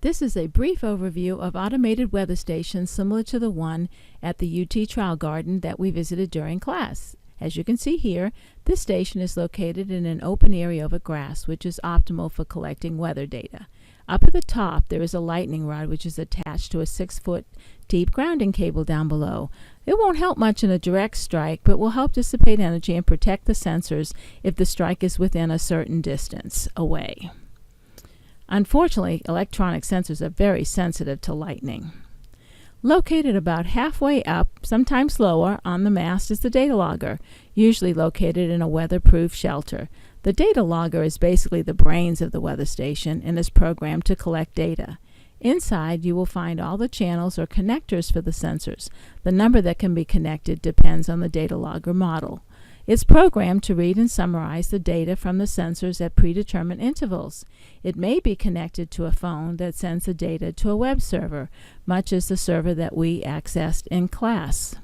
This is a brief overview of automated weather stations similar to the one at the UT Trial Garden that we visited during class. As you can see here, this station is located in an open area over grass, which is optimal for collecting weather data. Up at the top, there is a lightning rod which is attached to a 6-foot deep grounding cable down below. It won't help much in a direct strike, but will help dissipate energy and protect the sensors if the strike is within a certain distance away. Unfortunately, electronic sensors are very sensitive to lightning. Located about halfway up, sometimes lower, on the mast is the data logger, usually located in a weatherproof shelter. The data logger is basically the brains of the weather station and is programmed to collect data. Inside, you will find all the channels or connectors for the sensors. The number that can be connected depends on the data logger model. It's programmed to read and summarize the data from the sensors at predetermined intervals. It may be connected to a phone that sends the data to a web server, much as the server that we accessed in class.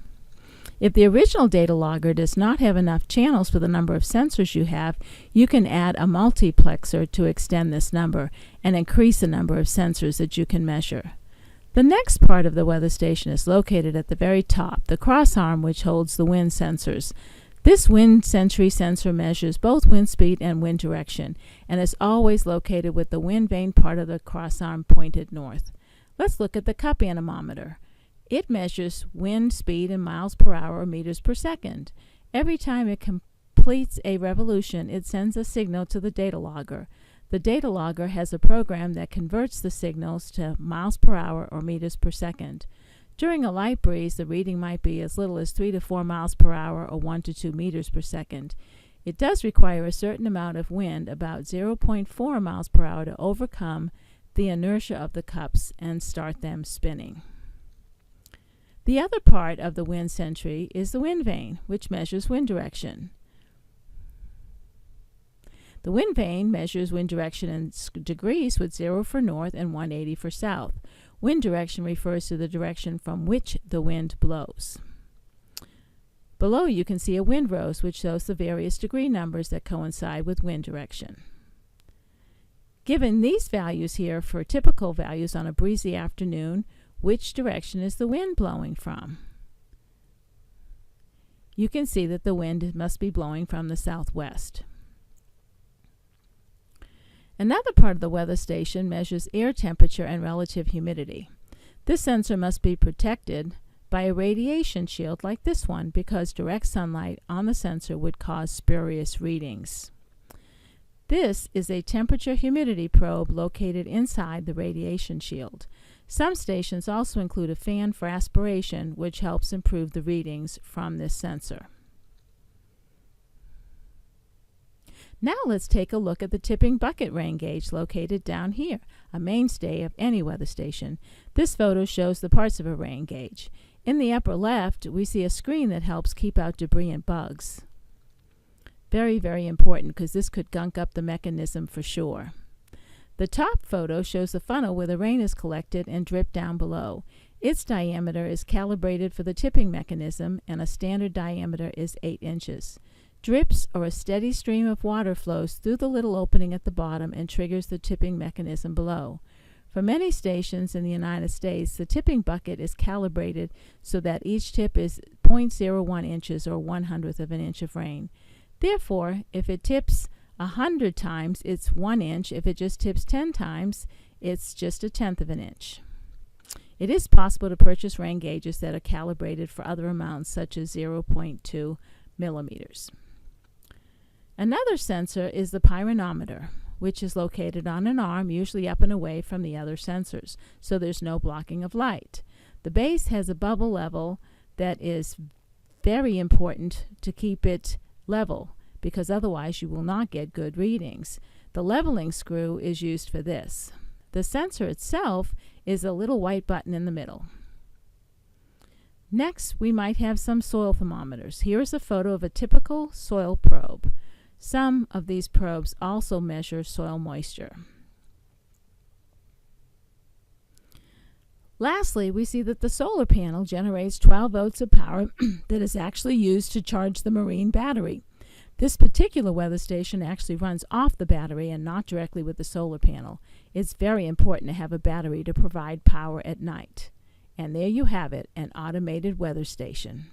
If the original data logger does not have enough channels for the number of sensors you have, you can add a multiplexer to extend this number and increase the number of sensors that you can measure. The next part of the weather station is located at the very top, the crossarm which holds the wind sensors. This wind sentry sensor measures both wind speed and wind direction and is always located with the wind vane part of the crossarm pointed north. Let's look at the cup anemometer. It measures wind speed in miles per hour or meters per second. Every time it completes a revolution, it sends a signal to the data logger. The data logger has a program that converts the signals to miles per hour or meters per second. During a light breeze, the reading might be as little as 3 to 4 miles per hour or 1 to 2 meters per second. It does require a certain amount of wind, about 0.4 miles per hour, to overcome the inertia of the cups and start them spinning. The other part of the wind sentry is the wind vane, which measures wind direction. The wind vane measures wind direction in degrees with 0 for north and 180 for south. Wind direction refers to the direction from which the wind blows. Below you can see a wind rose, which shows the various degree numbers that coincide with wind direction. Given these values here for typical values on a breezy afternoon, which direction is the wind blowing from? You can see that the wind must be blowing from the southwest. Another part of the weather station measures air temperature and relative humidity. This sensor must be protected by a radiation shield like this one because direct sunlight on the sensor would cause spurious readings. This is a temperature humidity probe located inside the radiation shield. Some stations also include a fan for aspiration, which helps improve the readings from this sensor. Now let's take a look at the tipping bucket rain gauge located down here, a mainstay of any weather station. This photo shows the parts of a rain gauge. In the upper left, we see a screen that helps keep out debris and bugs. Very, very important because this could gunk up the mechanism for sure. The top photo shows the funnel where the rain is collected and dripped down below. Its diameter is calibrated for the tipping mechanism, and a standard diameter is 8 inches. Drips or a steady stream of water flows through the little opening at the bottom and triggers the tipping mechanism below. For many stations in the United States, the tipping bucket is calibrated so that each tip is 0.01 inches or 1/100th of an inch of rain. Therefore, if it tips 100 times, it's 1 inch. If it just tips 10 times, it's just 1/10 of an inch. It is possible to purchase rain gauges that are calibrated for other amounts, such as 0.2 millimeters. Another sensor is the pyranometer, which is located on an arm, usually up and away from the other sensors, so there's no blocking of light. The base has a bubble level that is very important to keep it level, because otherwise you will not get good readings. The leveling screw is used for this. The sensor itself is a little white button in the middle. Next, we might have some soil thermometers. Here is a photo of a typical soil probe. Some of these probes also measure soil moisture. Lastly, we see that the solar panel generates 12 volts of power that is actually used to charge the marine battery. This particular weather station actually runs off the battery and not directly with the solar panel. It's very important to have a battery to provide power at night. And there you have it, an automated weather station.